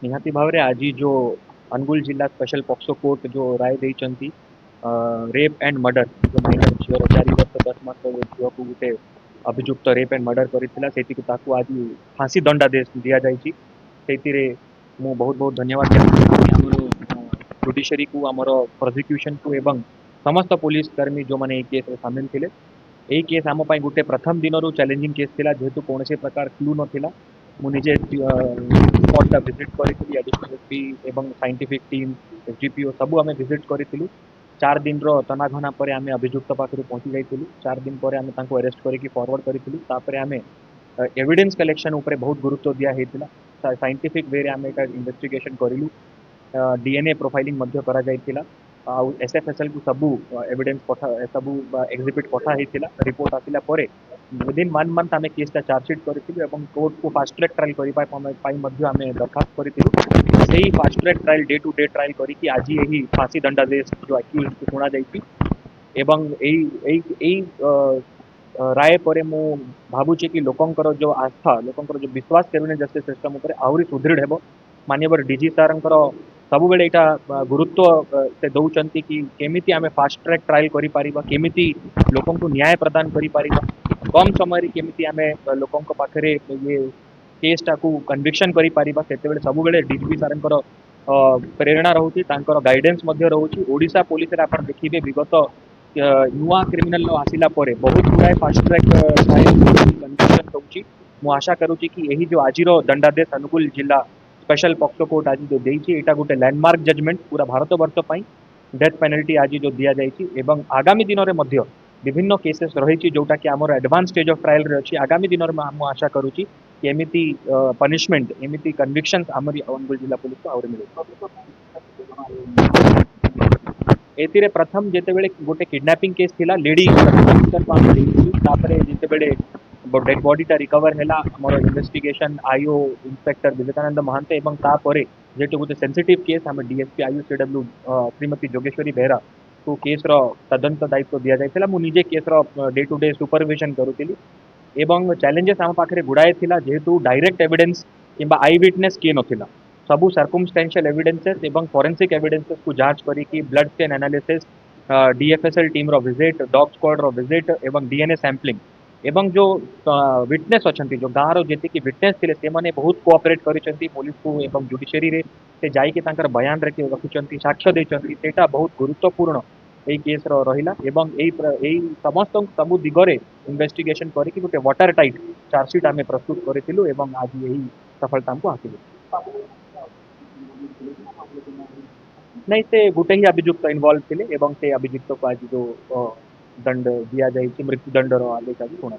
निहाती भाव रे आज जो अनुगुल जिला स्पेशल पॉक्सो कोर्ट जो राय देइचंती रेप एंड मर्डर जो माइनर झीवर 4 वर्ष 10 मास झील को गोटे अभियुक्त रेप एंड मर्डर करथिला सेति को ताकू आज फांसी दंडादेश दिया जाइछि सेतिरे मु बहुत बहुत धन्यवाद देउछि हमरो जुडिशरी को हमरो प्रोसिक्यूशन को एवं समस्त पुलिस कर्मी जो माने ए केस रे शामिल थिले एई केस आम पई गोटे प्रथम दिनरु चैलेंजिंग केस थिला जेहेतु कोनोसी प्रकार क्लू नथिला मु निजे स्पॉट विजिट करी एडिशनल एसपी एवं साइंटिफिक टीम एसडीपीओ सबू आम विजिट करूँ 4 दिन तनाघना पर आम अभियुक्त पाखे पहुंची जाइलु 4 दिन पर आम अरेस्ट करके फॉरवर्ड करूँ आम एविडेंस कलेक्शन उपर बहुत गुरुत्व दिया साइंटिफिक वे आम इन्वेस्टिगेशन करूँ डीएनए प्रोफाइलिंग करा जाइथिला आउ एसएफएसएल को सबू एविडेंस पठा सबू एग्जिबिट पठा होता रिपोर्ट आसिला परे विदिन 1 मंथ आम केसटा चार्जसीट करूँ कोर्ट को फास्ट ट्रैक ट्रायल करने आम दरखास्त करूँ से fast track trial day to day trial करके आज यही फांसी दंडादेश जो एक्यूज को शुणा जाइए एवं राय पर मु भावुचे कि लोकंकर जो आस्था लोकंकर जो विश्वास क्रिमिनल जस्टिस सिस्टम उपर आहरी सुदृढ़ हेबो माननीय डीजी सारंकर सब बेले यहाँ गुरुत्व से दौरान कि केमिति आम फास्ट ट्रैक ट्रायल करेमिति लोक न्याय प्रदान कर कम समय केमिति आम लोकों पाखे ये केसटा को कन्विक्शन कर सब बेले डीजीपी सारंकर प्रेरणा रोचे गाइडेंस रोचे ओडिशा पुलिस आप देखिए विगत नुआ क्रिमिनाल आसिला परे बहुत गुड़ाए फास्ट ट्रैक ट्रायल कन्विक्शन होची मु आशा करुच्ची कि यही जो आज दंडादेश अनुगुल जिला स्पेशल पॉक्सो कोर्ट आज जो देइछि एटा गोटे लैंडमार्क जजमेंट पूरा भारत वर्ष पई डेथ पेनल्टी आज जो दिया जाइछि एवं आगामी दिन में मध्य विभिन्न केसेस रही जोटा कि आमर एडवांस स्टेज ऑफ ट्रायल रे अछि आगामी दिन में हम आशा करुच्ची कि एमिति पनिशमेंट एमिति कन्विक्शंस आमर अनुगुल जिला पुलिस को आउरे मिले एतिरे प्रथम जेतेबेले गोटे किडनैपिंग केस थिला लेडी जेतेबेले डेड बॉडीटा रिकवर हैला हमर investigation IO inspector Vivekananda Mahante एवं तापरे जेटे गोटे सेंसिटिव केस हम डीएसपी आईयूसीडब्ल्यू श्रीमती जोगेश्वरी बेहरा को केस रो तदंत दायित्व दिया जाइथिला मु निजे केस रो डे टू डे सुपरविजन करूतिली एवं चैलेंजेस आम पाखे गुड़ाए थिला जेहेतु डायरेक्ट एविडेंस किंबा आई विटनेस किए नथिला सबू सर्कमस्टेंशियल एविडेंसेस एवं फोरेंसिक एविडेंसेस को जांच करी ब्लड स्टेन एनालिसिस डीएफएसएल टीम रो विजिट डॉग स्क्वाड रो विजिट एवं डीएनए सैंपलिंग एवं जो विटनेस अच्छा जो गाँव जी विटनेस थे से मैंने बहुत कोऑपरेट करिसेंती पुलिस को एवं जुडिशरी रे से जाइए बयान रखुंट साक्ष्य देते बहुत गुरुत्वपूर्ण यही केस रहा एवं यही समस्त सबू दिगरे इन्वेस्टिगेशन करके गोटे वाटर टाइट चार्जसीट आम प्रस्तुत करूँ एवं आज यही सफलता हमको हासिल नहीं से गोटे ही अभियुक्त इन्वॉल्व थे एवं से अभियुक्त को आज जो दंड दिया जाए मृत्यु दंड आदेश आज शुणा